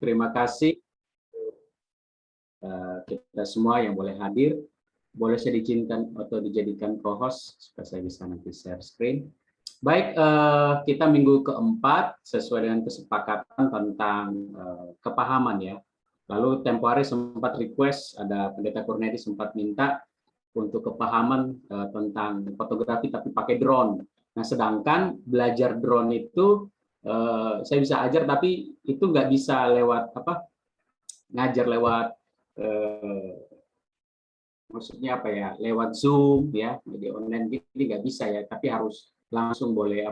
terima kasih kita semua yang boleh hadir. Boleh saya diizinkan atau dijadikan co-host supaya saya bisa nanti share screen. Baik, kita minggu keempat sesuai dengan kesepakatan tentang kepahaman ya. Lalu tempo hari sempat request, ada Pendeta Kurniadi sempat minta untuk kepahaman tentang fotografi tapi pakai drone. Nah, sedangkan belajar drone itu saya bisa ajar tapi itu nggak bisa lewat ngajar lewat maksudnya apa ya, lewat Zoom ya, media online gitu nggak bisa ya, tapi harus langsung boleh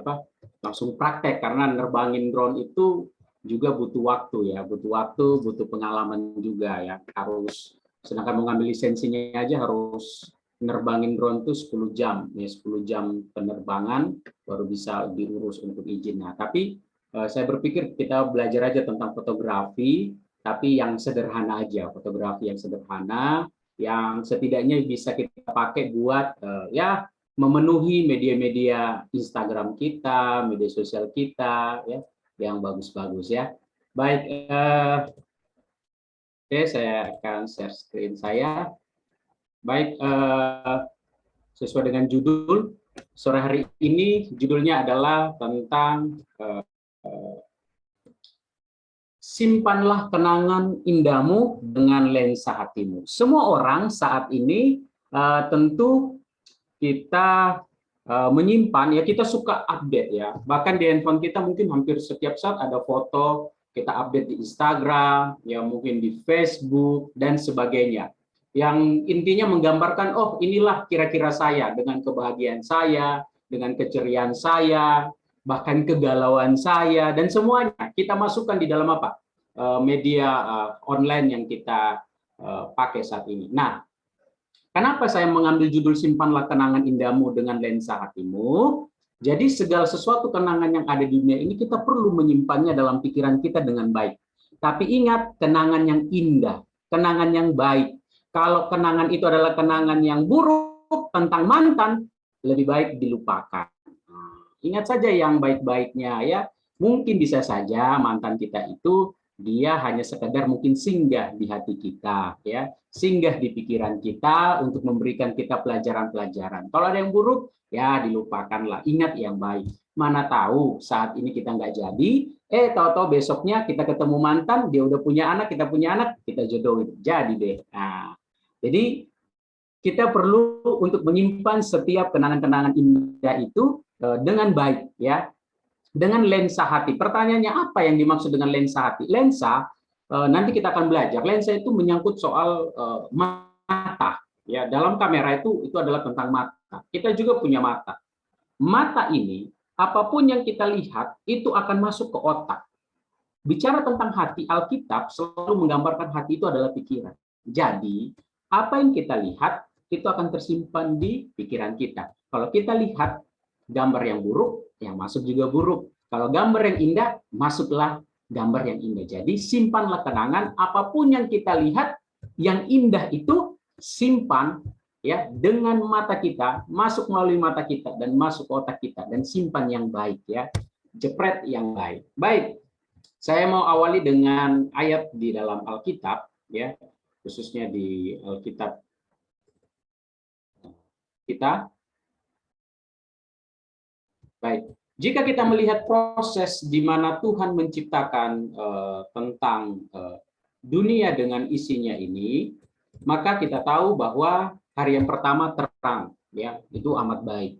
langsung praktek karena nerbangin drone itu juga butuh waktu ya, butuh pengalaman juga ya, harus sedangkan mau ngambil lisensinya aja harus nerbangin drone itu 10 jam ya, 10 jam penerbangan baru bisa diurus untuk izin. Nah, tapi saya berpikir kita belajar aja tentang fotografi, tapi yang sederhana aja, fotografi yang sederhana yang setidaknya bisa kita pakai buat ya memenuhi media-media Instagram kita, media sosial kita ya yang bagus-bagus ya. Baik, oke, saya akan share screen saya. Baik, sesuai dengan judul sore hari ini, judulnya adalah tentang simpanlah kenangan indahmu dengan lensa hatimu. Semua orang saat ini tentu kita menyimpan, ya kita suka update ya. Bahkan di handphone kita mungkin hampir setiap saat ada foto, kita update di Instagram, ya mungkin di Facebook, dan sebagainya. Yang intinya menggambarkan, oh inilah kira-kira saya, dengan kebahagiaan saya, dengan keceriaan saya, bahkan kegalauan saya, dan semuanya kita masukkan di dalam media online yang kita pakai saat ini. Nah, kenapa saya mengambil judul simpanlah kenangan indahmu dengan lensa hatimu? Jadi segala sesuatu kenangan yang ada di dunia ini kita perlu menyimpannya dalam pikiran kita dengan baik. Tapi ingat, kenangan yang indah, kenangan yang baik. Kalau kenangan itu adalah kenangan yang buruk tentang mantan, lebih baik dilupakan. Ingat saja yang baik-baiknya ya. Mungkin bisa saja mantan kita itu dia hanya sekedar mungkin singgah di hati kita ya, singgah di pikiran kita untuk memberikan kita pelajaran-pelajaran. Kalau ada yang buruk ya dilupakanlah, ingat yang baik. Mana tahu saat ini kita nggak jadi, tahu-tahu besoknya kita ketemu mantan, dia udah punya anak, kita punya anak, kita jodohin, jadi deh. Nah, jadi kita perlu untuk menyimpan setiap kenangan-kenangan indah itu dengan baik ya, dengan lensa hati. Pertanyaannya apa yang dimaksud dengan lensa hati? Lensa nanti kita akan belajar. Lensa itu menyangkut soal mata ya. Dalam kamera itu adalah tentang mata. Kita juga punya mata. Mata ini apapun yang kita lihat itu akan masuk ke otak. Bicara tentang hati, Alkitab selalu menggambarkan hati itu adalah pikiran. Jadi apa yang kita lihat itu akan tersimpan di pikiran kita. Kalau kita lihat gambar yang buruk, yang masuk juga buruk. Kalau gambar yang indah, masuklah gambar yang indah. Jadi simpanlah kenangan, apapun yang kita lihat, yang indah itu simpan ya dengan mata kita, masuk melalui mata kita dan masuk ke otak kita, dan simpan yang baik ya, jepret yang baik. Baik, saya mau awali dengan ayat di dalam Alkitab ya, khususnya di Alkitab kita. Baik, jika kita melihat proses di mana Tuhan menciptakan tentang dunia dengan isinya ini, maka kita tahu bahwa hari yang pertama terang, ya itu amat baik.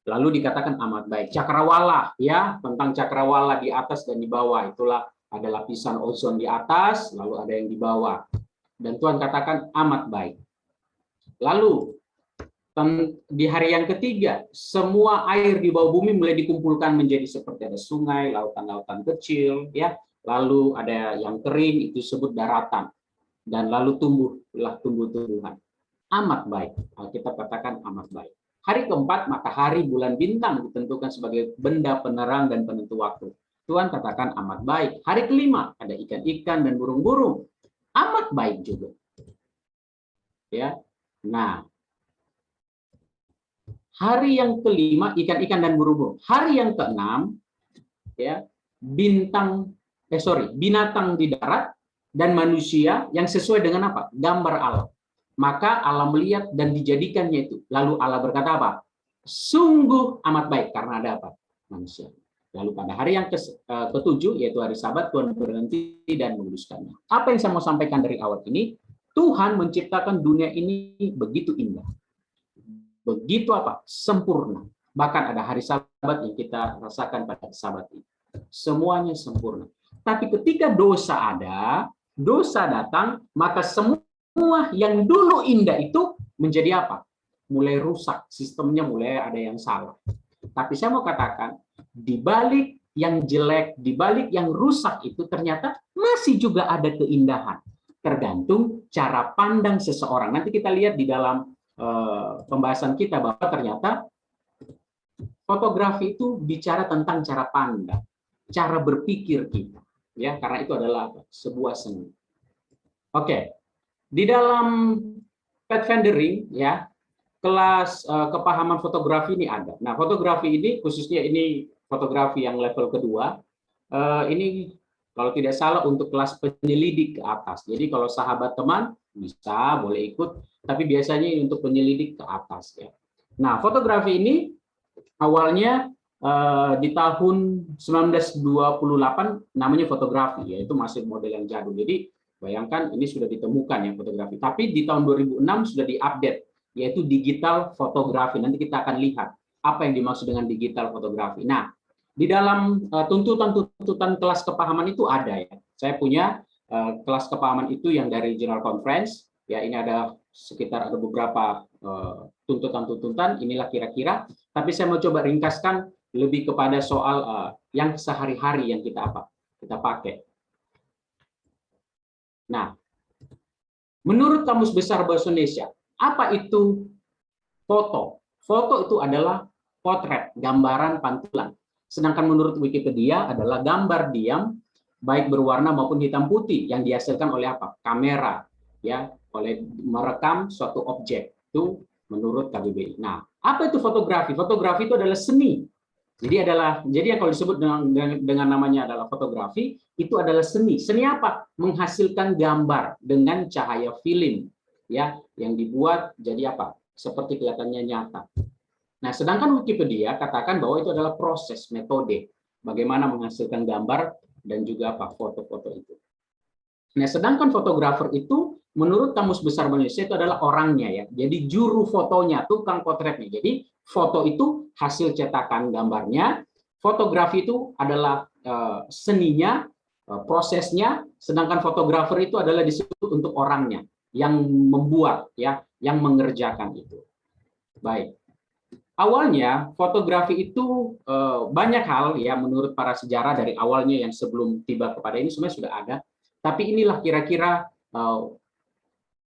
Lalu dikatakan amat baik. Cakrawala, ya tentang cakrawala di atas dan di bawah, itulah ada lapisan ozon di atas, lalu ada yang di bawah. Dan Tuhan katakan amat baik. Lalu di hari yang ketiga, semua air di bawah bumi mulai dikumpulkan menjadi seperti ada sungai, lautan-lautan kecil, ya. Lalu ada yang kering, itu disebut daratan. Dan lalu tumbuhlah tumbuh-tumbuhan. Amat baik. Kita katakan amat baik. Hari keempat, matahari, bulan, bintang ditentukan sebagai benda penerang dan penentu waktu. Tuhan katakan amat baik. Hari kelima, ada ikan-ikan dan burung-burung. Amat baik juga. Ya. Nah, hari yang kelima ikan-ikan dan burung-burung. Hari yang keenam ya bintang binatang di darat dan manusia yang sesuai dengan apa? Gambar Allah. Maka Allah melihat dan dijadikannya itu. Lalu Allah berkata apa? Sungguh amat baik karena ada apa? Manusia. Lalu pada hari yang ketujuh, yaitu hari Sabat, Tuhan berhenti dan menguduskannya. Apa yang saya mau sampaikan dari awal ini? Tuhan menciptakan dunia ini begitu indah. Begitu apa? Sempurna. Bahkan ada hari Sabat yang kita rasakan pada Sabat ini. Semuanya sempurna. Tapi ketika dosa ada, dosa datang, maka semua yang dulu indah itu menjadi apa? Mulai rusak, sistemnya mulai ada yang salah. Tapi saya mau katakan, di balik yang jelek, di balik yang rusak itu ternyata masih juga ada keindahan. Tergantung cara pandang seseorang. Nanti kita lihat di dalam pembahasan kita bahwa ternyata fotografi itu bicara tentang cara pandang, cara berpikir kita, ya, karena itu adalah sebuah seni. Oke, di dalam Pathfindering, ya, kelas kepahaman fotografi ini ada. Nah, fotografi ini khususnya ini fotografi yang level kedua. Ini kalau tidak salah untuk kelas penyelidik ke atas. Jadi kalau sahabat teman bisa boleh ikut, tapi biasanya untuk penyelidik ke atas, ya. Nah, fotografi ini awalnya di tahun 1928 namanya fotografi, ya, itu masih model yang jadul. Jadi bayangkan ini sudah ditemukan ya fotografi. Tapi di tahun 2006 sudah diupdate, yaitu digital fotografi. Nanti kita akan lihat apa yang dimaksud dengan digital fotografi. Nah, di dalam tuntutan-tuntutan kelas kepahaman itu ada, ya. Saya punya kelas kepahaman itu yang dari General Conference, ya, ini ada sekitar ada beberapa tuntutan-tuntutan, inilah kira-kira. Tapi saya mau coba ringkaskan lebih kepada soal yang sehari-hari yang kita pakai. Nah, menurut Kamus Besar Bahasa Indonesia, apa itu foto? Foto itu adalah potret, gambaran pantulan. Sedangkan menurut Wikipedia adalah gambar diam, baik berwarna maupun hitam putih yang dihasilkan oleh apa? Kamera, ya, oleh merekam suatu objek. Itu menurut KBBI. Nah, apa itu fotografi? Fotografi itu adalah seni. Jadi yang kalau disebut dengan namanya adalah fotografi, itu adalah seni. Seni apa? Menghasilkan gambar dengan cahaya film, ya, yang dibuat jadi apa? Seperti kelihatannya nyata. Nah, sedangkan Wikipedia katakan bahwa itu adalah proses, metode bagaimana menghasilkan gambar dan juga apa foto-foto itu. Nah, sedangkan fotografer itu menurut Kamus Besar Indonesia itu adalah orangnya, ya. Jadi juru fotonya, tukang potretnya. Jadi foto itu hasil cetakan gambarnya, fotografi itu adalah seninya, prosesnya, sedangkan fotografer itu adalah disebut untuk orangnya yang membuat, ya, yang mengerjakan itu. Baik. Awalnya fotografi itu banyak hal, ya, menurut para sejarah dari awalnya yang sebelum tiba kepada ini sebenarnya sudah ada. Tapi inilah kira-kira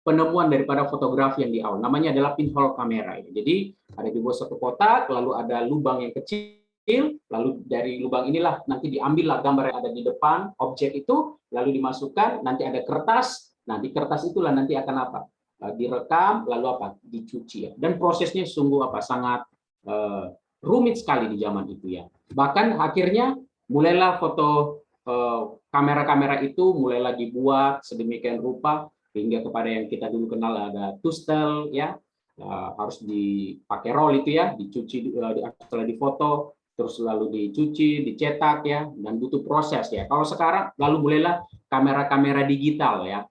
penemuan daripada fotografi yang di awal. Namanya adalah pinhole kamera. Jadi ada dibuat satu kotak, lalu ada lubang yang kecil, lalu dari lubang inilah nanti diambillah gambar yang ada di depan objek itu, lalu dimasukkan, nanti ada kertas. Nah, di kertas itulah nanti akan apa? Direkam, lalu apa? Dicuci, ya. Dan prosesnya sungguh apa? Sangat rumit sekali di zaman itu, ya. Bahkan akhirnya mulailah foto kamera-kamera itu mulailah dibuat sedemikian rupa hingga kepada yang kita dulu kenal ada tustel, ya, harus dipakai roll itu, ya, dicuci setelah difoto terus lalu dicuci, dicetak, ya, dan butuh proses, ya. Kalau sekarang lalu mulailah kamera-kamera digital, ya,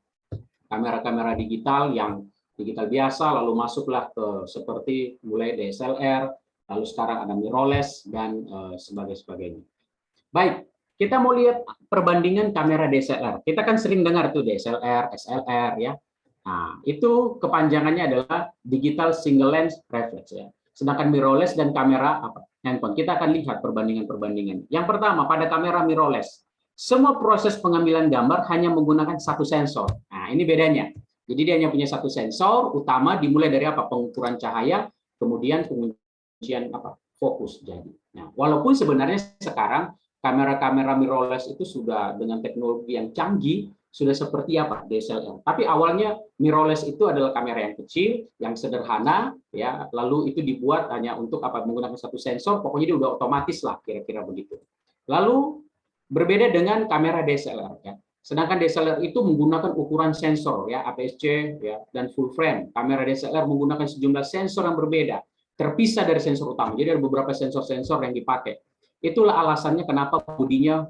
kamera-kamera digital yang digital biasa, lalu masuklah ke seperti mulai DSLR, lalu sekarang ada mirrorless dan sebagainya. Baik, kita mau lihat perbandingan kamera DSLR. Kita kan sering dengar tuh DSLR, SLR, ya. Nah, itu kepanjangannya adalah digital single lens reflex, ya. Sedangkan mirrorless dan kamera handphone. Kita akan lihat perbandingan. Yang pertama, pada kamera mirrorless, semua proses pengambilan gambar hanya menggunakan satu sensor. Nah, ini bedanya. Jadi dia hanya punya satu sensor utama, dimulai dari apa? Pengukuran cahaya, kemudian penguncian fokus. Jadi, nah, walaupun sebenarnya sekarang kamera-kamera mirrorless itu sudah dengan teknologi yang canggih, sudah seperti apa? DSLR. Tapi awalnya mirrorless itu adalah kamera yang kecil, yang sederhana, ya. Lalu itu dibuat hanya untuk menggunakan satu sensor. Pokoknya dia udah otomatis lah, kira-kira begitu. Lalu Berbeda dengan kamera DSLR ya. Sedangkan DSLR itu menggunakan ukuran sensor ya, APS-C ya, dan full frame. Kamera DSLR menggunakan sejumlah sensor yang berbeda, terpisah dari sensor utama. Jadi ada beberapa sensor-sensor yang dipakai. Itulah alasannya kenapa bodinya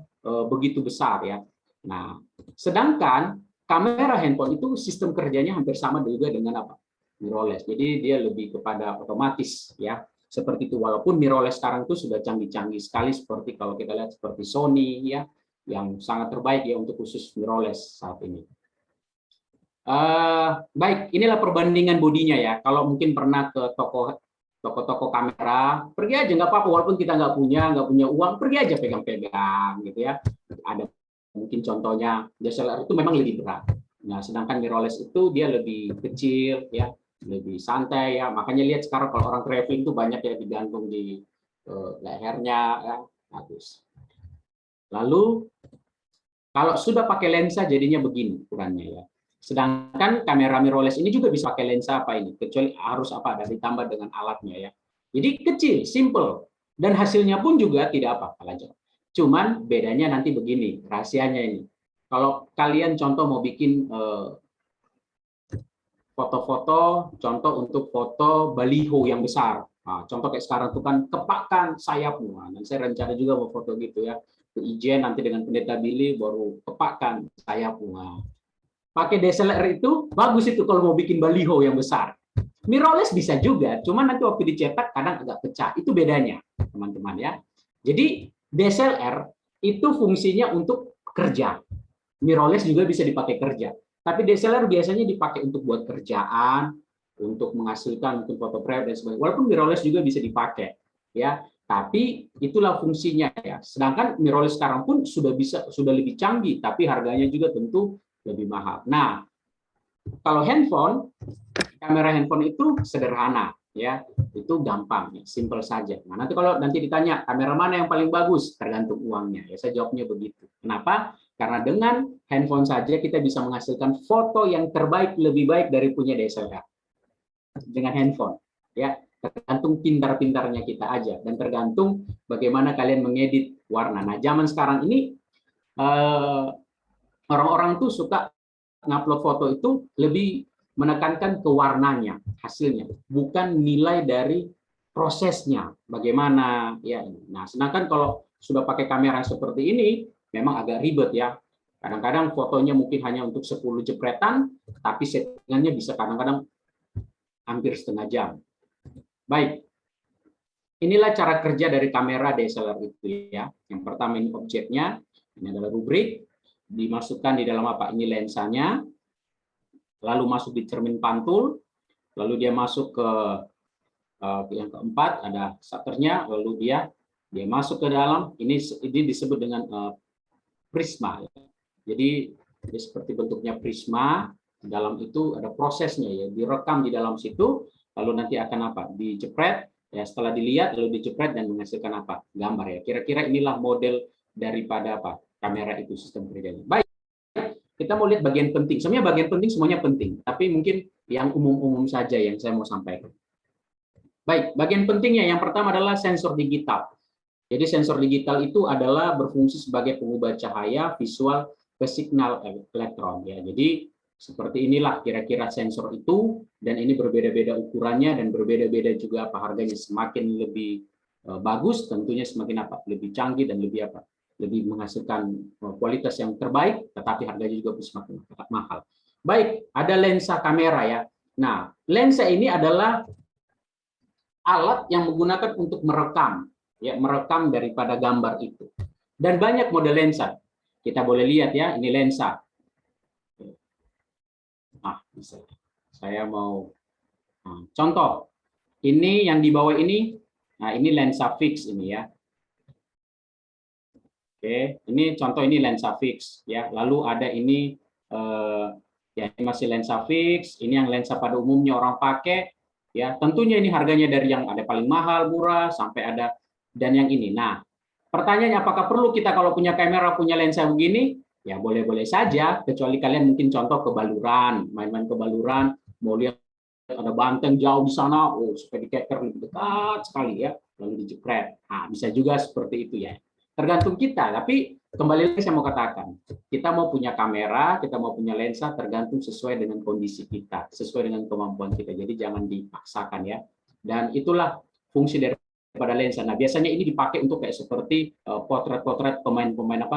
begitu besar ya. Nah, sedangkan kamera handphone itu sistem kerjanya hampir sama juga dengan apa? Mirrorless. Jadi dia lebih kepada otomatis ya. Seperti itu, walaupun mirrorless sekarang itu sudah canggih-canggih sekali, seperti kalau kita lihat seperti Sony ya, yang sangat terbaik ya untuk khusus mirrorless saat ini. Baik, inilah perbandingan bodinya ya. Kalau mungkin pernah ke toko kamera, pergi aja nggak apa-apa, walaupun kita nggak punya uang, pergi aja pegang-pegang gitu ya. Ada mungkin contohnya DSLR itu memang lebih berat. Nah, sedangkan mirrorless itu dia lebih kecil ya, lebih santai ya. Makanya lihat sekarang kalau orang traveling itu banyak ya digantung di lehernya ya, bagus. Lalu kalau sudah pakai lensa jadinya begini ukurannya ya. Sedangkan kamera mirrorless ini juga bisa pakai lensa apa ini, kecuali harus apa ada ditambah dengan alatnya ya. Jadi kecil, simple, dan hasilnya pun juga tidak apa-apa aja. Cuman bedanya nanti begini, rahasianya ini. Kalau kalian contoh mau bikin foto-foto, contoh untuk foto baliho yang besar. Nah, contoh kayak sekarang tuh kan kepakan sayapmu. Dan saya rencana juga mau foto gitu ya. Ke Ijen nanti dengan pendeta Billy baru kepakan sayapmu. Nah, pakai DSLR itu bagus itu kalau mau bikin baliho yang besar. Mirrorless bisa juga, cuman nanti waktu dicetak kadang agak pecah. Itu bedanya, teman-teman ya. Jadi DSLR itu fungsinya untuk kerja. Mirrorless juga bisa dipakai kerja. Tapi DSLR biasanya dipakai untuk buat kerjaan, untuk menghasilkan mungkin foto private dan sebagainya. Walaupun mirrorless juga bisa dipakai, ya. Tapi itulah fungsinya ya. Sedangkan mirrorless sekarang pun sudah lebih canggih, tapi harganya juga tentu lebih mahal. Nah, kalau kamera handphone itu sederhana, ya, itu gampang, simple saja. Nah, nanti kalau ditanya kamera mana yang paling bagus, tergantung uangnya. Ya, saya jawabnya begitu. Kenapa? Karena dengan handphone saja kita bisa menghasilkan foto yang terbaik, lebih baik dari punya DSLR. Dengan handphone, ya, tergantung pintar-pintarnya kita aja dan tergantung bagaimana kalian mengedit warna. Nah, zaman sekarang ini orang-orang tuh suka ngupload foto itu lebih menekankan ke warnanya, hasilnya, bukan nilai dari prosesnya bagaimana ya. Nah, sedangkan kalau sudah pakai kamera seperti ini memang agak ribet ya. Kadang-kadang fotonya mungkin hanya untuk 10 jepretan, tapi settingannya bisa kadang-kadang hampir setengah jam. Baik. Inilah cara kerja dari kamera DSLR itu ya. Yang pertama ini objeknya, ini adalah rubrik, dimasukkan di dalam apa? Ini lensanya, lalu masuk di cermin pantul, lalu dia masuk ke yang keempat ada shutternya, lalu dia masuk ke dalam. Ini disebut dengan prisma. Jadi seperti bentuknya prisma. Di dalam itu ada prosesnya ya, direkam di dalam situ, lalu nanti akan apa? Dijepret. Ya, setelah dilihat lalu dijepret dan menghasilkan apa? Gambar ya. Kira-kira inilah model daripada apa? Kamera itu sistem kerjanya. Baik. Kita mau lihat bagian penting. Sebenarnya bagian penting semuanya penting, tapi mungkin yang umum-umum saja yang saya mau sampaikan. Baik, bagian pentingnya yang pertama adalah sensor digital. Jadi sensor digital itu adalah berfungsi sebagai pengubah cahaya visual ke signal elektron ya. Jadi seperti inilah kira-kira sensor itu, dan ini berbeda-beda ukurannya dan berbeda-beda juga apa harganya. Semakin lebih bagus tentunya semakin apa? Lebih canggih dan lebih apa? Lebih menghasilkan kualitas yang terbaik, tetapi harganya juga semakin mahal. Baik, ada lensa kamera ya. Nah, lensa ini adalah alat yang menggunakan untuk merekam, ya, merekam daripada gambar itu. Dan banyak model lensa. Kita boleh lihat ya, ini lensa. Nah, bisa. Saya mau contoh. Ini yang di bawah ini, nah ini lensa fix ini ya. Oke, ini contoh ini lensa fix ya. Lalu ada ini ya ini masih lensa fix. Ini yang lensa pada umumnya orang pakai ya. Tentunya ini harganya dari yang ada paling mahal, murah sampai ada dan yang ini. Nah, pertanyaannya apakah perlu kita kalau punya kamera punya lensa begini? Ya boleh-boleh saja, kecuali kalian mungkin contoh ke Baluran, main-main ke Baluran, mau lihat ada banteng jauh di sana, oh supaya dikeker lebih dekat sekali ya, lalu dijepret. Nah, bisa juga seperti itu ya. tergantung kita. Tapi kembali lagi saya mau katakan, kita mau punya kamera, kita mau punya lensa, tergantung sesuai dengan kondisi kita, sesuai dengan kemampuan kita. Jadi jangan dipaksakan ya. Dan itulah fungsi daripada lensa. Nah, biasanya ini dipakai untuk kayak seperti potret-potret pemain-pemain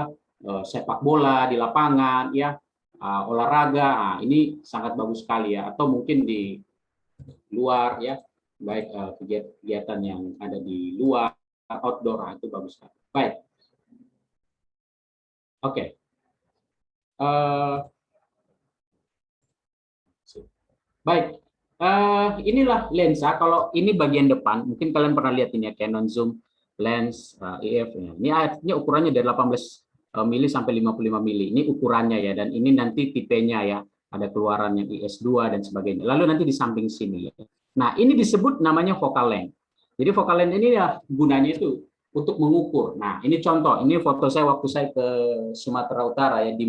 sepak bola di lapangan, ya, olahraga. Nah, ini sangat bagus sekali ya. Atau mungkin di luar ya, baik kegiatan yang ada di luar, outdoor, itu bagus sekali. Baik. Oke. Baik. Inilah lensa. Kalau ini bagian depan, mungkin kalian pernah lihat ini ya, Canon zoom lens EF. Ini artinya ukurannya dari 18 mili sampai 55 mili. Ini ukurannya ya, dan ini nanti tipenya ya. Ada keluaran yang IS2 dan sebagainya. Lalu nanti di samping sini ya. Nah, ini disebut namanya focal length. Jadi focal length ini ya gunanya itu untuk mengukur. Nah, ini contoh. Ini foto saya waktu saya ke Sumatera Utara ya, di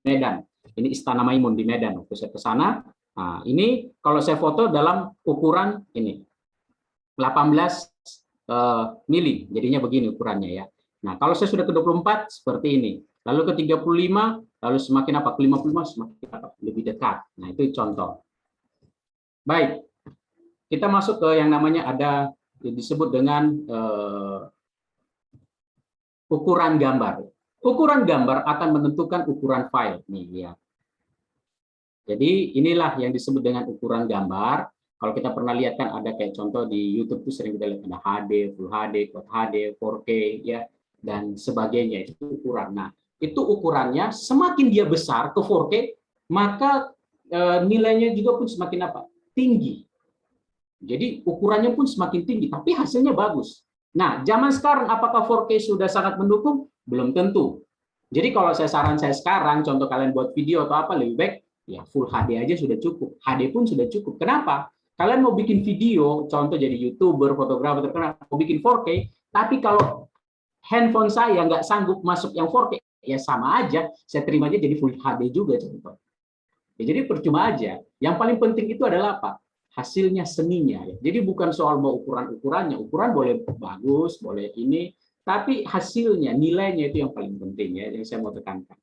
Medan. Ini Istana Maimun di Medan. Waktu saya ke sana, nah, ini kalau saya foto dalam ukuran ini 18 mili, jadinya begini ukurannya ya. Nah, kalau saya sudah ke 24 seperti ini. Lalu ke 35, lalu semakin apa? Ke 55 semakin apa? Lebih dekat. Nah, itu contoh. Baik. Kita masuk ke yang namanya ada disebut dengan ukuran gambar. Ukuran gambar akan menentukan ukuran file. Nih, lihat. Jadi inilah yang disebut dengan ukuran gambar. Kalau kita pernah lihat kan ada kayak contoh di YouTube tuh sering kita lihat ada HD, Full HD, Quad HD, 4K ya, dan sebagainya, itu ukuran. Nah, itu ukurannya semakin dia besar ke 4K, maka nilainya juga pun semakin apa? Tinggi. Jadi ukurannya pun semakin tinggi, tapi hasilnya bagus. Nah, zaman sekarang apakah 4K sudah sangat mendukung? Belum tentu. Jadi kalau saran saya sekarang, contoh kalian buat video atau apa, lebih baik ya Full HD aja sudah cukup. HD pun sudah cukup. Kenapa? Kalian mau bikin video, contoh jadi YouTuber, fotografer terkenal, mau bikin 4K, tapi kalau handphone saya nggak sanggup masuk yang 4K, ya sama aja, saya terima aja jadi Full HD juga contoh. Ya, jadi percuma aja. Yang paling penting itu adalah apa? Hasilnya, seninya. Ya. Jadi bukan soal mau ukuran-ukurannya. Ukuran boleh bagus, boleh ini, tapi hasilnya, nilainya itu yang paling penting ya, yang saya mau tekankan.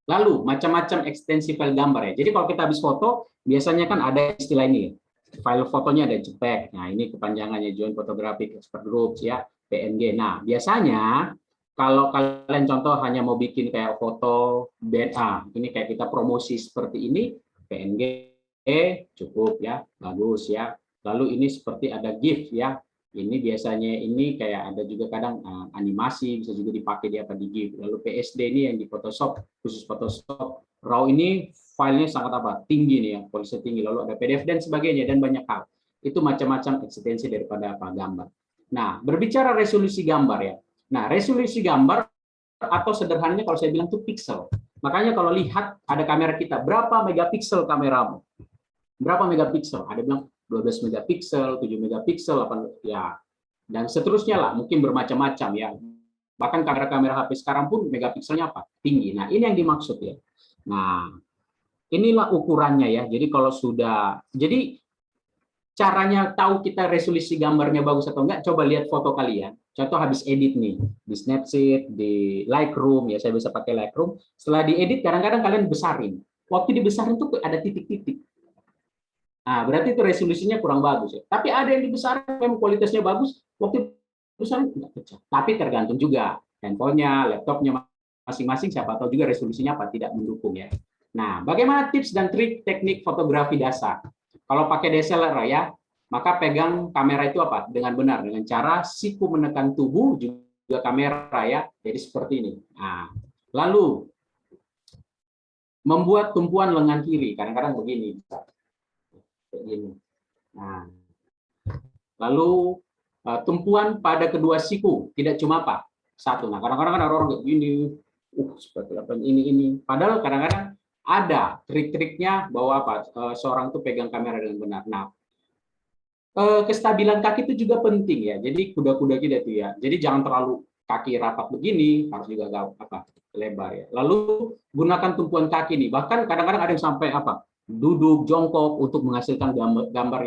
Lalu macam-macam ekstensi file gambar ya. Jadi kalau kita habis foto, biasanya kan ada istilah ini. File fotonya ada JPEG. Nah, ini kepanjangannya Joint Photographic Expert Groups ya, PNG. Nah, biasanya kalau kalian contoh hanya mau bikin kayak foto BNA, ini kayak kita promosi seperti ini, PNG cukup ya, bagus ya. Lalu ini seperti ada GIF ya. Ini biasanya ini kayak ada juga kadang animasi, bisa juga dipakai di apa di GIF. Lalu PSD ini yang di Photoshop, khusus Photoshop. RAW ini filenya sangat apa? Tinggi nih ya, kualitasnya tinggi. Lalu ada PDF dan sebagainya dan banyak hal. Itu macam-macam ekstensi daripada apa gambar. Nah, berbicara resolusi gambar ya. Nah, resolusi gambar atau sederhananya kalau saya bilang itu pixel. Makanya kalau lihat ada kamera kita, berapa megapiksel kameramu? Berapa megapiksel? Ada bilang 12 megapiksel, 7 megapiksel, 8 ya, dan seterusnya lah, mungkin bermacam-macam ya. Bahkan kamera-kamera HP sekarang pun megapikselnya apa? Tinggi. Nah, ini yang dimaksud ya. Nah, inilah ukurannya ya. Jadi kalau sudah, jadi caranya tahu kita resolusi gambarnya bagus atau enggak, coba lihat foto kalian. Contoh habis edit nih, di Snapseed, di Lightroom, ya saya bisa pakai Lightroom. Setelah diedit, kadang-kadang kalian besarin. Waktu dibesarin tuh ada titik-titik. Nah, berarti itu resolusinya kurang bagus ya. Tapi ada yang dibesarkan memang kualitasnya bagus, waktu besar nggak pecah. Tapi tergantung juga handphonenya, laptopnya masing-masing, siapa tahu juga resolusinya apa tidak mendukung ya. Nah, bagaimana tips dan trik teknik fotografi dasar? Kalau pakai DSLR ya, maka pegang kamera itu apa? Dengan benar, dengan cara siku menekan tubuh juga kamera ya. Jadi seperti ini. Nah, lalu membuat tumpuan lengan kiri, kadang-kadang begini. Begini. Nah, lalu tumpuan pada kedua siku, tidak cuma apa satu. Nah, kadang-kadang ada orang begini, seperti apa ini. Padahal kadang-kadang ada trik-triknya bahwa apa seorang itu pegang kamera dengan benar. Nah, kestabilan kaki itu juga penting ya. Jadi kuda-kuda kita itu ya. Jadi jangan terlalu kaki rapat begini, harus juga apa lebar ya. Lalu gunakan tumpuan kaki nih. Bahkan kadang-kadang ada yang sampai apa duduk jongkok untuk menghasilkan gambar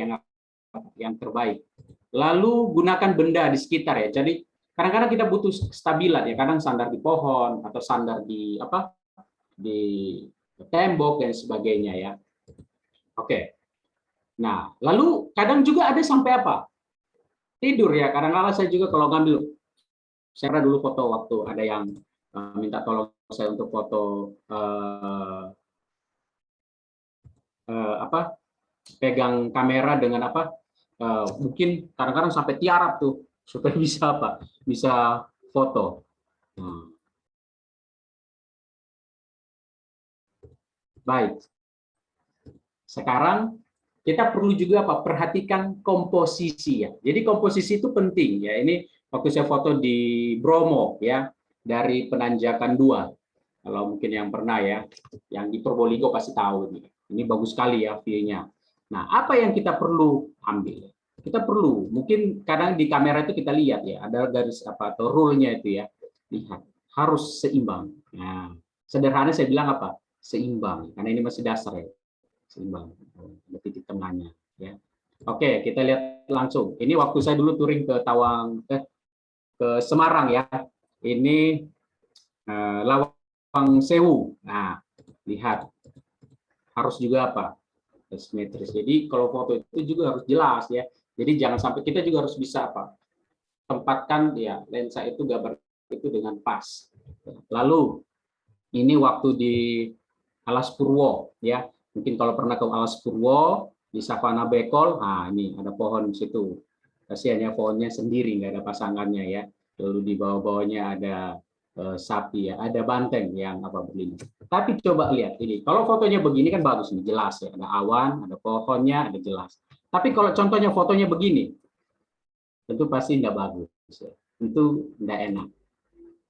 yang terbaik. Lalu gunakan benda di sekitar ya. Jadi kadang-kadang kita butuh stabilan ya, kadang sandar di pohon atau sandar di apa, di tembok dan sebagainya ya. Oke. Nah, lalu kadang juga ada sampai apa? Tidur ya. Kadang-kadang saya juga kalau ngambil, saya pernah dulu foto waktu ada yang minta tolong saya untuk foto apa, pegang kamera dengan apa, mungkin kadang-kadang sampai tiarap tuh supaya bisa apa, bisa foto. Baik, sekarang kita perlu juga apa, perhatikan komposisi ya. Jadi komposisi itu penting ya. Ini waktu saya foto di Bromo ya, dari Penanjakan 2. Kalau mungkin yang pernah ya, yang di Probolinggo pasti tahu nih. Ini bagus sekali ya view-nya. Nah, apa yang kita perlu ambil? Kita perlu, mungkin kadang di kamera itu kita lihat ya, ada garis apa atau rule-nya itu ya. Lihat, harus seimbang. Nah, sederhana saya bilang apa? Seimbang, karena ini masih dasar ya. Seimbang, ada titik tengahnya ya. Oke, kita lihat langsung. Ini waktu saya dulu touring ke ke Semarang ya. Ini Lawang Sewu. Nah, lihat, harus juga apa, simetris. Jadi kalau foto itu juga harus jelas ya. Jadi jangan sampai, kita juga harus bisa apa, tempatkan ya lensa itu, gambar itu dengan pas. Lalu ini waktu di Alas Purwo ya. Mungkin kalau pernah ke Alas Purwo di Savana Bekol, nah ini ada pohon di situ. Kasihan ya, pohonnya sendiri, nggak ada pasangannya ya. Lalu di bawah-bawahnya ada sapi ya, ada banteng yang apa begini. Tapi coba lihat ini, kalau fotonya begini kan bagus nih, jelas ya, ada awan, ada pohonnya, ada jelas. Tapi kalau contohnya fotonya begini, tentu pasti nggak bagus ya. Tentu nggak enak.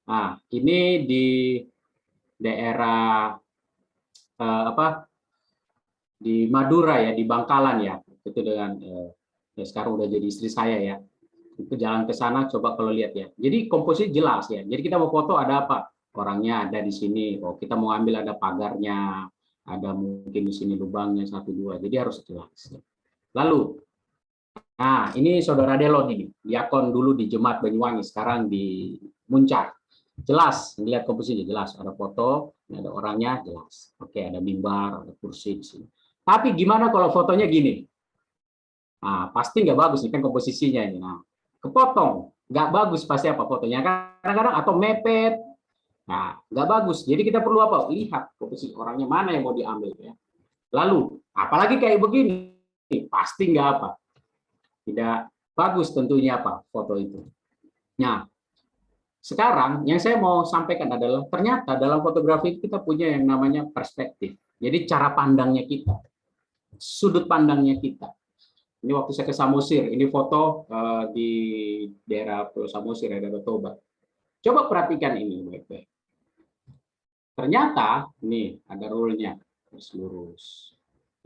Nah, ini di daerah apa, di Madura ya, di Bangkalan ya, itu dengan ya sekarang udah jadi istri saya ya, itu jalan ke sana, coba kalau lihat ya, jadi komposisi jelas ya. Jadi kita mau foto ada apa, orangnya ada di sini, oh kita mau ambil ada pagarnya, ada mungkin di sini lubangnya 1 2, jadi harus jelas ya. Lalu nah ini saudara Delon ini, diakon dulu di Jemaat Banyuwangi, sekarang di Muncak. Jelas, lihat komposisinya jelas, ada foto, ada orangnya jelas. Oke, ada mimbar, ada kursi di sini. Tapi gimana kalau fotonya gini? Nah, pasti nggak bagus nih kan komposisinya ini. Nah, kepotong, nggak bagus pasti apa fotonya. Kadang-kadang atau mepet. Nah, nggak bagus. Jadi kita perlu apa? Lihat komposisi orangnya mana yang mau diambil ya. Lalu, apalagi kayak begini, pasti nggak apa, tidak bagus tentunya apa foto itu. Nah, sekarang yang saya mau sampaikan adalah ternyata dalam fotografi kita punya yang namanya perspektif. Jadi cara pandangnya kita, sudut pandangnya kita. Ini waktu saya ke Samosir, ini foto di daerah Pulau Samosir, daerah Toba. Coba perhatikan ini baik-baik. Ternyata ini ada rule-nya, garis lurus.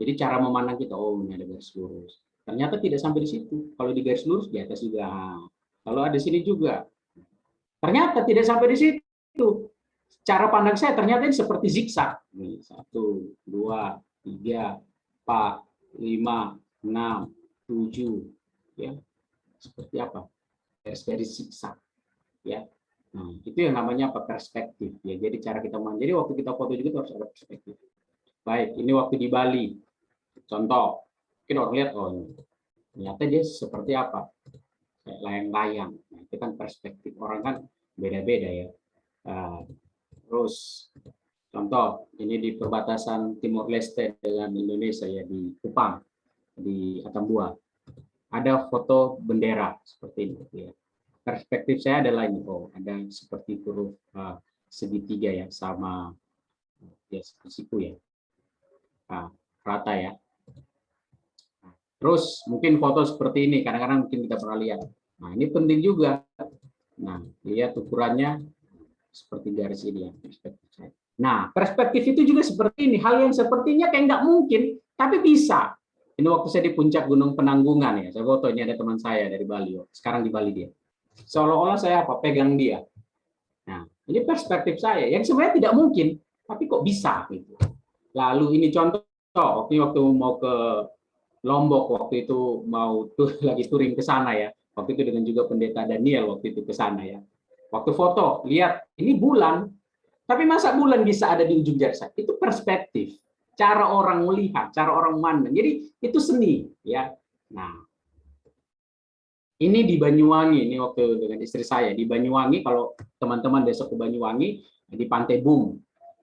Jadi cara memandang kita, oh ini ada garis lurus. Ternyata tidak sampai di situ. Kalau di garis lurus di atas juga. Kalau ada sini juga. Ternyata tidak sampai di situ. Cara pandang saya ternyata ini seperti zigzag. 1, 2, 3, 4, 5, 6, 7, ya, seperti apa? Garis-garis zigzag, ya. Nah, itu yang namanya apa? Perspektif, ya. Jadi cara kita memandang. Jadi waktu kita foto juga harus ada perspektif. Baik, ini waktu di Bali. Contoh, mungkin orang lihat, oh ini ternyata dia seperti apa? Kayak layang-layang. Nah, itu kan perspektif orang kan beda-beda ya. Terus contoh ini di perbatasan Timor Leste dengan Indonesia ya, di Kupang, di Atambua. Ada foto bendera seperti ini ya. Perspektif saya adalah ini, oh ada seperti huruf segitiga ya, sama ya siku ya. Nah, rata ya. Terus mungkin foto seperti ini, kadang-kadang mungkin kita pernah lihat. Nah, ini penting juga. Nah, lihat ukurannya seperti garis ini ya, perspektif saya. Nah, perspektif itu juga seperti ini. Hal yang sepertinya kayak nggak mungkin, tapi bisa. Ini waktu saya di puncak Gunung Penanggungan ya, saya foto, ini ada teman saya dari Bali, sekarang di Bali dia. Seolah-olah saya apa, pegang dia. Nah, ini perspektif saya, yang sebenarnya tidak mungkin, tapi kok bisa gitu. Lalu ini contoh, waktu mau ke Lombok, waktu itu mau lagi touring ke sana ya, Waktu itu dengan juga pendeta Daniel waktu itu ke sana ya. Waktu foto, lihat ini bulan, tapi masa bulan bisa ada di ujung jari saya? Itu perspektif, cara orang melihat, cara orang memandang. Jadi itu seni ya. Nah, ini di Banyuwangi, ini waktu dengan istri saya di Banyuwangi. Kalau teman-teman besok ke Banyuwangi di Pantai Bum,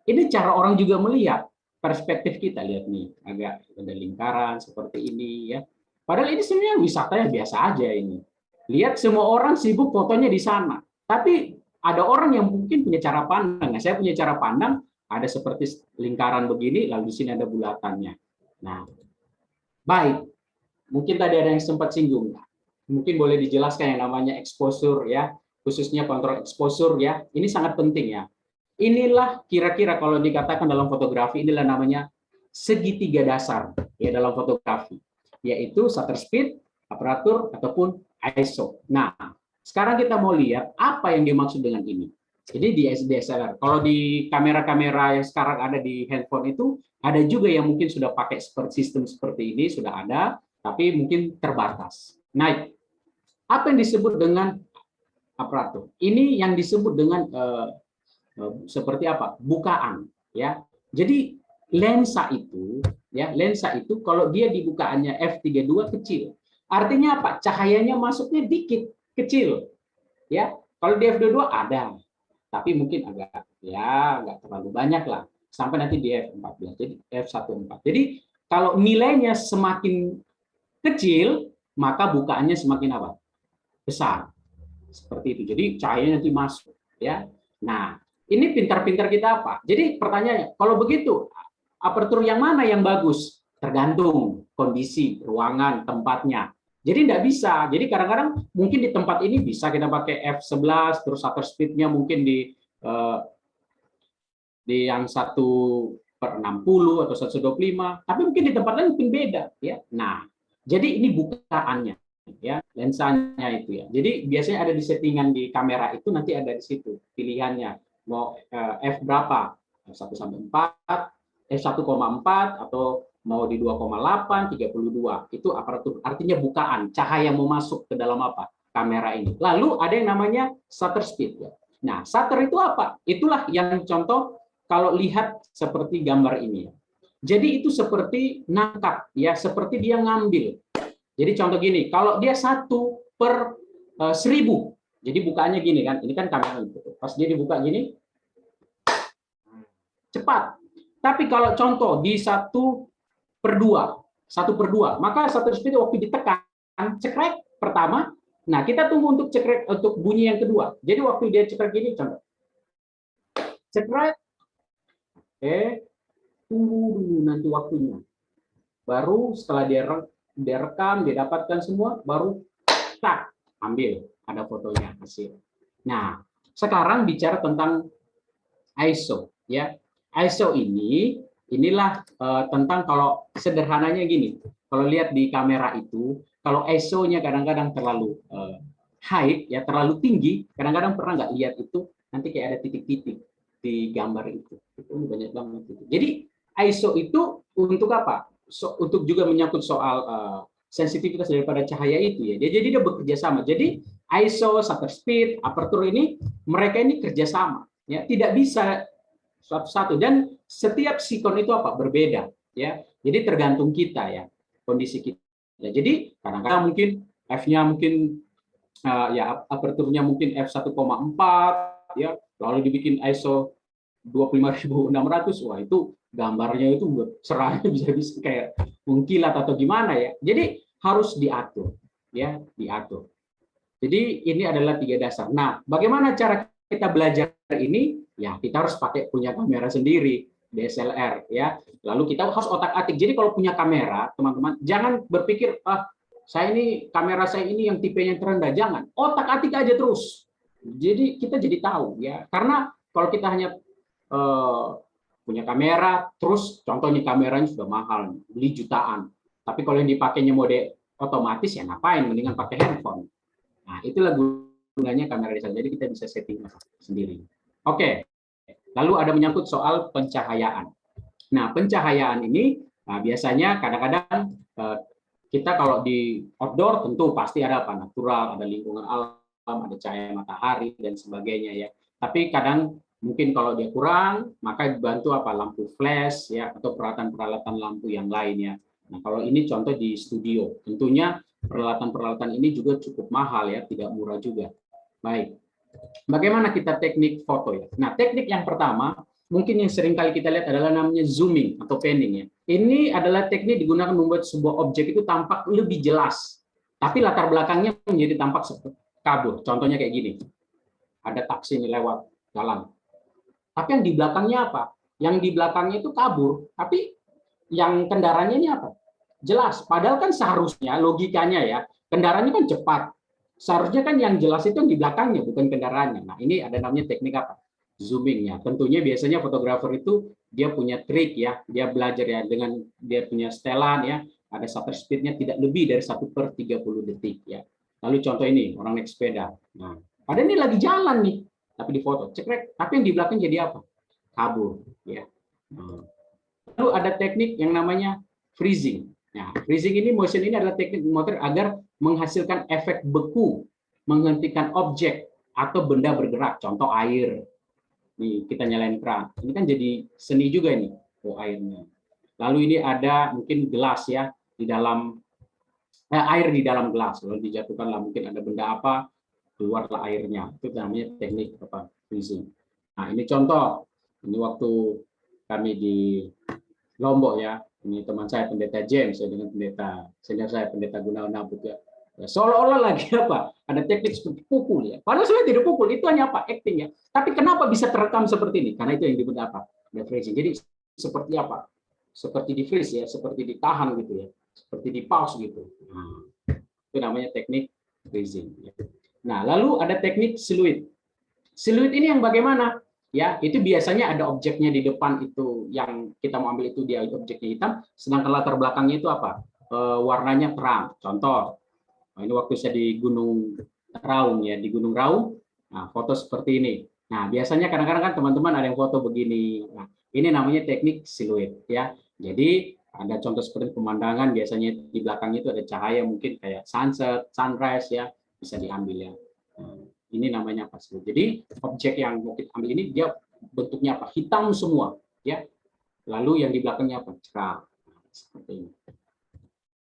ini cara orang juga melihat perspektif kita. Lihat nih, agak ada lingkaran seperti ini ya. Padahal ini sebenarnya wisata yang biasa aja ini. Lihat semua orang sibuk fotonya di sana, tapi ada orang yang mungkin punya cara pandang. Nah, saya punya cara pandang ada seperti lingkaran begini, lalu di sini ada bulatannya. Nah, baik. Mungkin tadi ada yang sempat singgung. Mungkin boleh dijelaskan yang namanya exposure ya, khususnya kontrol exposure ya. Ini sangat penting ya. Inilah kira-kira kalau dikatakan dalam fotografi, inilah namanya segitiga dasar ya dalam fotografi, yaitu shutter speed, aparatur ataupun ISO. Nah, sekarang kita mau lihat apa yang dimaksud dengan ini. Jadi di DSLR, kalau di kamera-kamera yang sekarang ada di handphone itu ada juga yang mungkin sudah pakai sistem seperti ini, sudah ada, tapi mungkin terbatas. Nah, apa yang disebut dengan aparatur? Ini yang disebut dengan seperti apa? Bukaan, ya. Jadi lensa itu, ya, lensa itu kalau dia dibukaannya f32 kecil. Artinya apa? Cahayanya masuknya dikit, kecil, ya. Kalau di f22 ada, tapi mungkin agak ya nggak terlalu banyak lah. Sampai nanti di f14. Jadi f1.4. Jadi kalau nilainya semakin kecil, maka bukaannya semakin apa? Besar. Seperti itu. Jadi cahayanya nanti masuk, ya. Nah, ini pintar-pintar kita apa? Jadi pertanyaannya, kalau begitu apertur yang mana yang bagus? Tergantung kondisi ruangan, tempatnya. Jadi tidak bisa. Jadi kadang-kadang mungkin di tempat ini bisa kita pakai f11, terus shutter speed-nya mungkin di yang 1/60 atau 1/25, tapi mungkin di tempat lain mungkin beda, ya. Nah, jadi ini bukaannya, ya, lensanya itu ya. Jadi biasanya ada di settingan di kamera itu nanti ada di situ pilihannya mau f berapa, f1/4, f1,4 atau mau di 2,8, 32. Itu aparatur, artinya bukaan, cahaya mau masuk ke dalam apa? Kamera ini. Lalu ada yang namanya shutter speed ya. Nah, shutter itu apa? Itulah yang contoh kalau lihat seperti gambar ini. Jadi itu seperti nangkap ya, seperti dia ngambil. Jadi contoh gini, kalau dia 1/1000, jadi bukaannya gini kan, ini kan kamera itu. Pas dia dibuka gini, cepat. Tapi kalau contoh di 1/2, 1/2, maka shutter speed waktu ditekan, cekrek pertama, nah kita tunggu untuk cekrek, untuk bunyi yang kedua. Jadi waktu dia cekrek gini, contoh, cekrek, tunggu dulu nanti waktunya. Baru setelah dia rekam, dia dapatkan semua, baru tak ambil, ada fotonya hasil. Nah, sekarang bicara tentang ISO ya. ISO inilah tentang, kalau sederhananya gini. Kalau lihat di kamera itu, kalau ISO-nya kadang-kadang terlalu high ya, terlalu tinggi, kadang-kadang pernah nggak lihat itu nanti kayak ada titik-titik di gambar itu. Itu banyak banget itu. Jadi ISO itu untuk apa? Untuk juga menyangkut soal sensitivitas daripada cahaya itu ya. Jadi dia bekerja sama. Jadi ISO, shutter speed, aperture ini mereka ini kerjasama ya, tidak bisa satu-satu, dan setiap sikon itu apa? Berbeda ya. Jadi tergantung kita ya, kondisi kita. Jadi kadang-kadang mungkin f-nya mungkin ya aperturnya mungkin f1,4 ya, lalu dibikin ISO 25.600, wah itu gambarnya itu cerahnya bisa kayak mengkilat atau gimana ya. Jadi harus diatur ya, diatur. Jadi ini adalah 3 dasar. Nah, bagaimana cara kita belajar ini? Ya, kita harus pakai punya kamera sendiri, DSLR ya. Lalu kita harus otak-atik. Jadi kalau punya kamera, teman-teman, jangan berpikir kamera saya ini yang tipenya terendah, jangan. Otak-atik aja terus. Jadi kita jadi tahu ya. Karena kalau kita hanya punya kamera, terus contohnya kameranya sudah mahal, beli jutaan. Tapi kalau yang dipakainya mode otomatis ya ngapain? Mendingan pakai handphone. Nah, itulah gunanya kamera DSLR. Jadi kita bisa setting sendiri. Oke. Lalu ada menyangkut soal pencahayaan. Nah, pencahayaan ini biasanya kadang-kadang kita kalau di outdoor tentu pasti ada apa natural, ada lingkungan alam, ada cahaya matahari dan sebagainya ya. Tapi kadang mungkin kalau dia kurang, maka dibantu apa lampu flash ya atau peralatan-peralatan lampu yang lainnya. Nah, kalau ini contoh di studio, tentunya peralatan-peralatan ini juga cukup mahal ya, tidak murah juga. Baik. Bagaimana kita teknik foto ya? Nah, teknik yang pertama mungkin yang sering kali kita lihat adalah namanya zooming atau panning ya. Ini adalah teknik digunakan membuat sebuah objek itu tampak lebih jelas, tapi latar belakangnya menjadi tampak seperti kabur. Contohnya kayak gini, ada taksi ini lewat jalan, tapi yang di belakangnya apa? Yang di belakangnya itu kabur, tapi yang kendaraannya ini apa? Jelas. Padahal kan seharusnya logikanya ya, kendaraannya kan cepat. Seharusnya kan yang jelas itu yang di belakangnya, bukan kendaraannya. Nah, ini ada namanya teknik apa? Zoomingnya. Tentunya biasanya fotografer itu dia punya trik ya, dia belajar ya dengan dia punya setelan ya, ada shutter speed-nya tidak lebih dari 1/30 detik ya. Lalu contoh ini, orang naik sepeda. Nah, padahal ini lagi jalan nih, tapi di foto, cekrek, tapi yang di belakang jadi apa? Kabur ya. Nah, lalu ada teknik yang namanya freezing. Nah, freezing ini motion ini adalah teknik motor agar menghasilkan efek beku, menghentikan objek atau benda bergerak, contoh air. Nih, kita nyalain keran. Ini kan jadi seni juga ini, oh airnya. Lalu ini ada mungkin gelas ya di dalam air di dalam gelas. Lalu dijatuhkanlah mungkin ada benda apa, keluarlah airnya. Itu namanya teknik apa? Freezing. Nah, ini contoh. Ini waktu kami di Lombok ya. Ini teman saya pendeta James saya dengan pendeta senior saya pendeta Gunawan Nabut ya. Seolah-olah lagi apa? Ada teknik seperti pukul ya. Padahal saya tidak pukul, itu hanya apa? Acting ya. Tapi kenapa bisa terekam seperti ini? Karena itu yang disebut apa? The freezing. Jadi seperti apa? Seperti di freeze ya, seperti ditahan gitu ya. Seperti di pause gitu. Nah, itu namanya teknik freezing. Nah, lalu ada teknik silhouette. Silhouette ini yang bagaimana? Ya, itu biasanya ada objeknya di depan itu yang kita mau ambil itu dia objeknya hitam, sedangkan latar belakangnya itu apa? Warnanya terang. Contoh, ini waktu saya di Gunung Raung ya, di Gunung Raung, nah foto seperti ini. Nah, biasanya kadang-kadang kan teman-teman ada yang foto begini. Nah, ini namanya teknik silhouette ya. Jadi ada contoh seperti pemandangan biasanya di belakangnya itu ada cahaya mungkin kayak sunset, sunrise ya, bisa diambil ya. Nah, ini namanya apa sih? Jadi objek yang mau kita ambil ini dia bentuknya apa? Hitam semua, ya. Lalu yang di belakangnya apa? Cerah. Nah, seperti ini.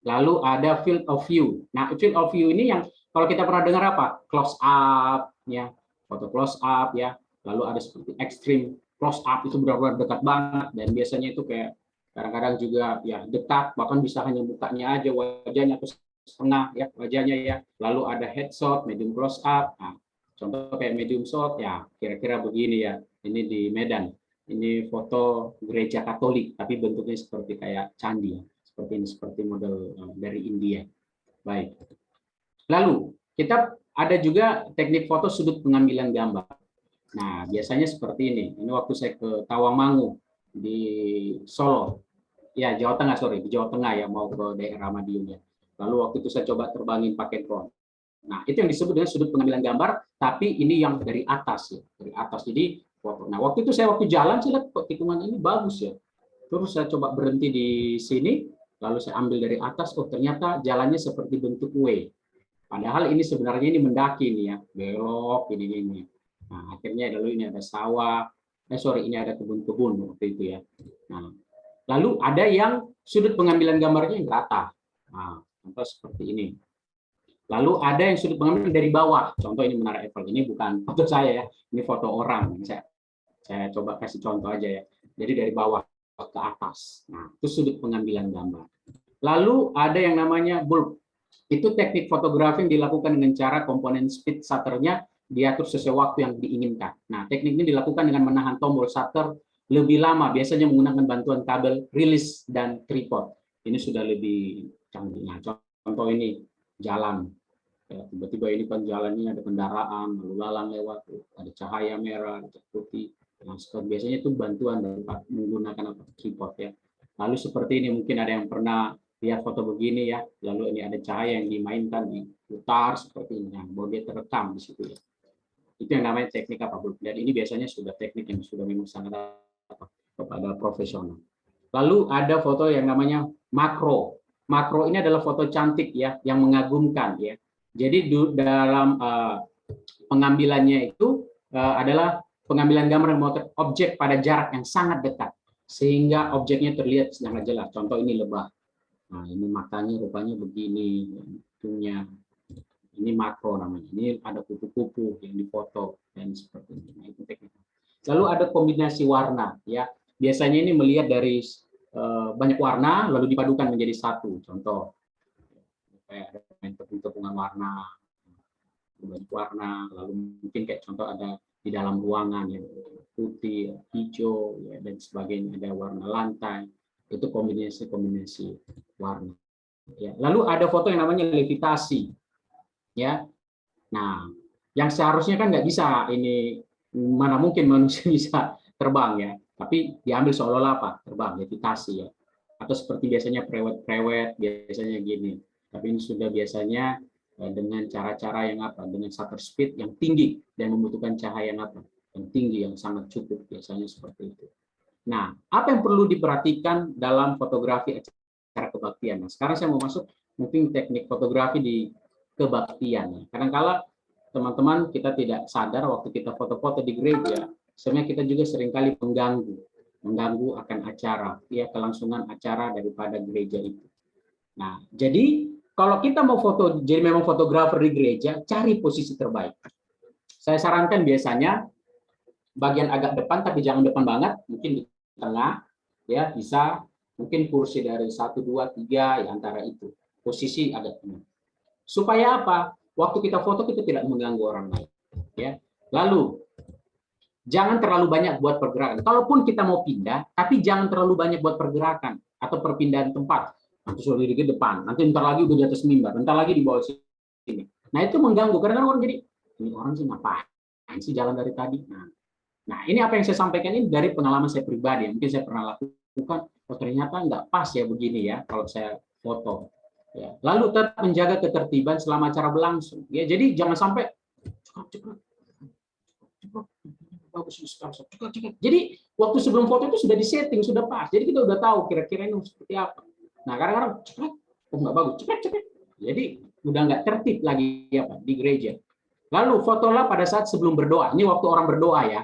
Lalu ada field of view. Nah, field of view ini yang kalau kita pernah dengar apa? Close up, ya, foto close up, ya. Lalu ada seperti extreme close up itu benar-benar dekat banget dan biasanya itu kayak kadang-kadang juga ya dekat bahkan bisa hanya mukanya aja wajahnya atau setengah ya wajahnya ya. Lalu ada headshot, medium close up. Nah, contoh kayak medium shot ya kira-kira begini ya. Ini di Medan. Ini foto gereja Katolik tapi bentuknya seperti kayak candi ya. Seperti ini seperti model dari India. Baik. Lalu kita ada juga teknik foto sudut pengambilan gambar. Nah, biasanya seperti ini. Ini waktu saya ke Tawangmangu di Solo. Ya, Jawa Tengah, sorry, di Jawa Tengah ya, mau ke daerah Madiun ya. Lalu waktu itu saya coba terbangin pakai drone. Nah, itu yang disebut dengan sudut pengambilan gambar, tapi ini yang dari atas ya, dari atas. Jadi foto. Nah, waktu itu saya waktu jalan saya lihat tikungan ini bagus ya. Terus saya coba berhenti di sini, lalu saya ambil dari atas, oh ternyata jalannya seperti bentuk W. Padahal ini sebenarnya ini mendaki nih ya, belok ini. Nah, akhirnya lalu ini ada sawah, ini ada kebun-kebun waktu itu ya. Nah, lalu ada yang sudut pengambilan gambarnya yang rata. Nah, contoh seperti ini. Lalu ada yang sudut pengambilan dari bawah. Contoh ini Menara Eiffel. Ini bukan foto saya ya, ini foto orang. Saya coba kasih contoh aja ya. Jadi dari bawah ke atas. Nah, itu sudut pengambilan gambar. Lalu ada yang namanya bulb. Itu teknik fotografi yang dilakukan dengan cara komponen speed shutternya diatur sesuai waktu yang diinginkan. Nah, teknik ini dilakukan dengan menahan tombol shutter lebih lama, biasanya menggunakan bantuan kabel rilis dan tripod. Ini sudah lebih canggih. Nah, contoh ini jalan. Tiba-tiba ini kan jalannya ada kendaraan, lalu lalang lewat, ada cahaya merah, ada putih. Nah, biasanya itu bantuan dari menggunakan tripod ya. Lalu seperti ini mungkin ada yang pernah lihat foto begini ya, lalu ini ada cahaya yang dimainkan diputar seperti ini, nah, bahwa dia terekam di situ ya. Itu yang namanya teknik apa bulb. Dan ini biasanya sudah teknik yang sudah memang sangat kepada profesional. Lalu ada foto yang namanya makro. makro ini adalah foto cantik ya, yang mengagumkan ya. Jadi dalam pengambilannya itu adalah pengambilan gambar yang memotret objek pada jarak yang sangat dekat sehingga objeknya terlihat sangat jelas. Contoh ini lebah. Nah, ini matanya rupanya begini, hidungnya. Ini makro namanya. Ini ada kupu-kupu yang difoto dan seperti ini. Nah, itu teknik. Lalu ada kombinasi warna ya. Biasanya ini melihat dari banyak warna lalu dipadukan menjadi satu. Contoh kayak ada tepung-tepungan warna, banyak warna, lalu mungkin kayak contoh ada di dalam ruangan yang putih, hijau, ya, dan sebagainya, ada warna lantai, itu kombinasi warna. Ya. Lalu ada foto yang namanya levitasi, ya. Nah, yang seharusnya kan nggak bisa ini, mana mungkin manusia bisa terbang ya, tapi diambil seolah-olah apa? Terbang, levitasi ya. Atau seperti biasanya prewed-prewed, biasanya gini. Tapi ini sudah biasanya dengan cara-cara yang apa? Dengan shutter speed yang tinggi dan membutuhkan cahaya yang apa? Yang tinggi, yang sangat cukup, biasanya seperti itu. Nah, apa yang perlu diperhatikan dalam fotografi acara kebaktian? Nah, sekarang saya mau masuk mungkin teknik fotografi di kebaktian. Kadang-kala teman-teman kita tidak sadar waktu kita foto-foto di gereja, sebenarnya kita juga seringkali mengganggu akan acara, ya kelangsungan acara daripada gereja itu. Nah, jadi kalau kita mau foto, jadi memang fotografer di gereja, cari posisi terbaik. Saya sarankan biasanya bagian agak depan, tapi jangan depan banget, mungkin di tengah, ya bisa, mungkin kursi dari 1, 2, 3, ya antara itu, posisi agak tengah. Supaya apa? Waktu kita foto kita tidak mengganggu orang lain. Ya. Lalu jangan terlalu banyak buat pergerakan. Kalaupun kita mau pindah, tapi jangan terlalu banyak buat pergerakan atau perpindahan tempat. Nanti sudah di depan, nanti ntar lagi udah di atas mimbar, ntar lagi di bawah sini. Nah itu mengganggu. Kadang-kadang orang jadi, ini orang sih ngapain sih jalan dari tadi. Nah ini apa yang saya sampaikan ini dari pengalaman saya pribadi. Mungkin saya pernah lakukan, oh ternyata nggak pas ya begini ya kalau saya foto. Ya. Lalu tetap menjaga ketertiban selama acara berlangsung. Ya, jadi jangan sampai cepat. Jadi waktu sebelum foto itu sudah disetting, sudah pas. Jadi kita udah tahu kira-kira ini seperti apa. Nah kadang-kadang cepat, oh nggak bagus, cepat. Jadi udah nggak tertib lagi apa di gereja. Lalu fotolah pada saat sebelum berdoa. Ini waktu orang berdoa ya.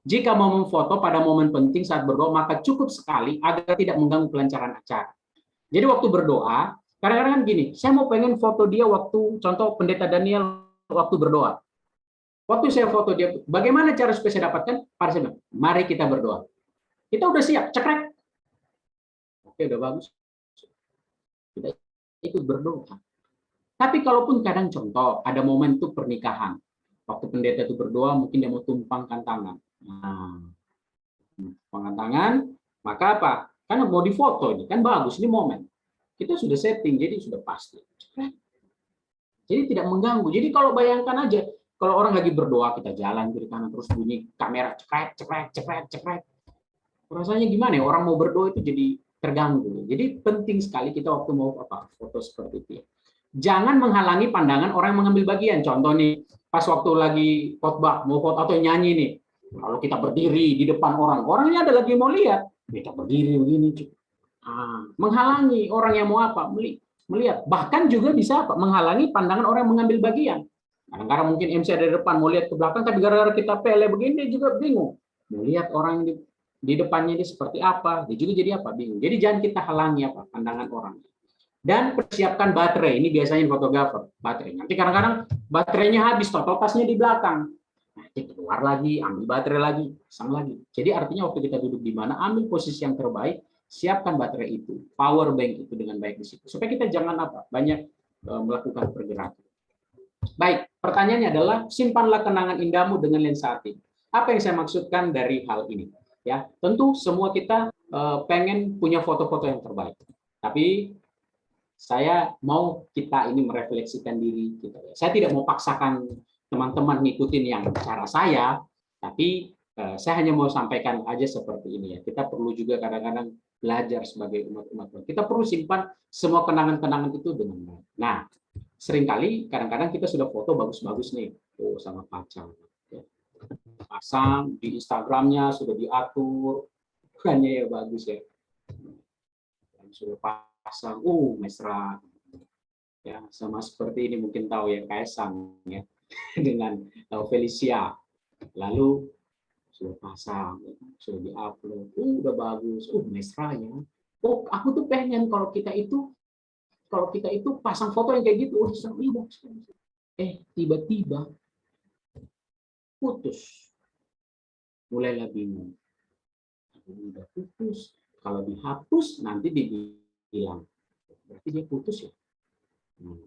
Jika mau memfoto pada momen penting saat berdoa, maka cukup sekali agar tidak mengganggu kelancaran acara. Jadi waktu berdoa, kadang-kadang kan gini, saya mau pengen foto dia waktu, contoh pendeta Daniel waktu berdoa. Waktu saya foto dia, bagaimana cara supaya saya dapatkan? Pada saya bilang, mari kita berdoa. Kita udah siap, cekrek. Oke, udah bagus. Kita ikut berdoa. Tapi kalaupun kadang contoh, ada momen itu pernikahan. Waktu pendeta itu berdoa, mungkin dia mau tumpangkan tangan. Nah, tumpangkan tangan, maka apa? Karena mau difoto ini, kan bagus, ini momen. Kita sudah setting, jadi sudah pasti. Jadi tidak mengganggu. Jadi kalau bayangkan aja, kalau orang lagi berdoa, kita jalan kiri kanan terus bunyi kamera cekrek. Rasanya gimana ya? Orang mau berdoa itu jadi terganggu. Jadi penting sekali kita waktu mau foto seperti itu. Jangan menghalangi pandangan orang yang mengambil bagian. Contoh nih, pas waktu lagi khotbah, mau foto atau nyanyi nih, lalu kita berdiri di depan orang. Orangnya ada lagi mau lihat, kita berdiri begini. Menghalangi orang yang mau melihat. Bahkan juga bisa menghalangi pandangan orang yang mengambil bagian. Kadang-kadang mungkin MC ada di depan mau lihat ke belakang, tapi gara-gara kita pele begini dia juga bingung. Mau lihat orang di depannya ini seperti apa, dia juga jadi apa bingung. Jadi jangan kita halangi pandangan orang. Dan persiapkan baterai. Ini biasanya fotografer baterai. Nanti kadang-kadang baterainya habis, tasnya di belakang. Nanti keluar lagi, ambil baterai lagi, pasang lagi. Jadi artinya waktu kita duduk di mana, ambil posisi yang terbaik, siapkan baterai itu, power bank itu dengan baik di situ. Supaya kita jangan banyak melakukan pergerakan. Baik, pertanyaannya adalah simpanlah kenangan indahmu dengan lensa hati. Apa yang saya maksudkan dari hal ini? Ya, tentu semua kita pengen punya foto-foto yang terbaik. Tapi saya mau kita ini merefleksikan diri kita. Saya tidak mau paksakan teman-teman ngikutin yang cara saya, tapi saya hanya mau sampaikan aja seperti ini ya. Kita perlu juga kadang-kadang belajar sebagai umat-umat. Kita perlu simpan semua kenangan-kenangan itu dengan baik. Nah, seringkali kadang-kadang kita sudah foto bagus-bagus nih, sama pacar. Pasang di Instagramnya sudah diatur, bukannya ya bagus ya. Sudah pasang, mesra. Ya, sama seperti ini mungkin tahu ya Kaisang ya dengan Felicia. Lalu sudah pasang, sudah diupload, udah bagus, mesra ya. Aku tuh pengen kalau kita itu pasang foto yang kayak gitu, bagus. Tiba-tiba putus, mulailah bingung. Udah putus, kalau dihapus nanti dibilang berarti dia putus ya.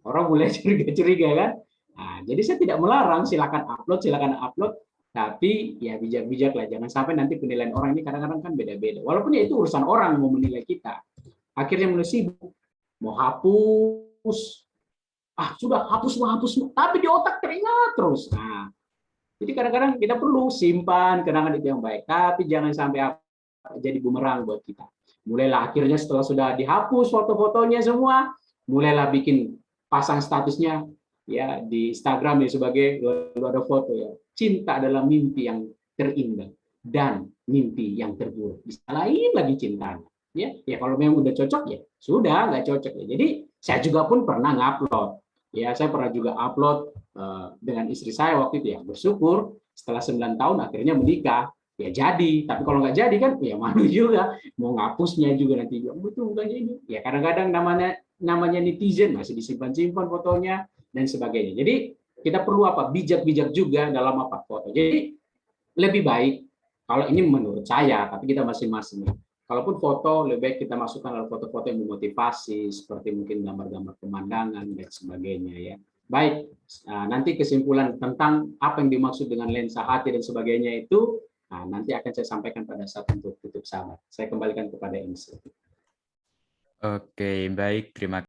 Orang mulai curiga-curiga kan. Nah, jadi saya tidak melarang, silakan upload, tapi ya bijak-bijak lah, jangan sampai nanti penilaian orang ini kadang-kadang kan beda-beda. Walaupun ya itu urusan orang mau menilai kita. Akhirnya mulai sibuk, mau hapus, sudah hapus, tapi di otak teringat terus. Nah, jadi kadang-kadang kita perlu simpan kenangan itu yang baik, tapi jangan sampai jadi bumerang buat kita. Mulailah akhirnya setelah sudah dihapus foto-fotonya semua, mulailah bikin pasang statusnya ya di Instagram ya sebagai lalu ada foto ya. Cinta adalah mimpi yang terindah dan mimpi yang terburuk. Bisa lain lagi cintanya. Ya kalau memang udah cocok ya sudah, nggak cocok ya. Jadi saya juga pun pernah ngupload. Ya, saya pernah juga upload dengan istri saya waktu itu ya. Bersyukur setelah 9 tahun akhirnya menikah. Ya jadi, tapi kalau nggak jadi kan ya malu juga, mau ngapusnya juga nanti betul bukan ini. Ya kadang-kadang namanya netizen masih disimpan-simpan fotonya dan sebagainya. Jadi kita perlu bijak-bijak juga dalam foto. Jadi lebih baik kalau ini menurut saya, tapi kita masing-masing. Kalaupun foto lebih baik kita masukkan dalam foto-foto yang memotivasi seperti mungkin gambar-gambar pemandangan dan sebagainya ya. Baik, nanti kesimpulan tentang apa yang dimaksud dengan lensa hati dan sebagainya itu nanti akan saya sampaikan pada saat untuk tutup sahabat. Saya kembalikan kepada MC. Oke, baik. Terima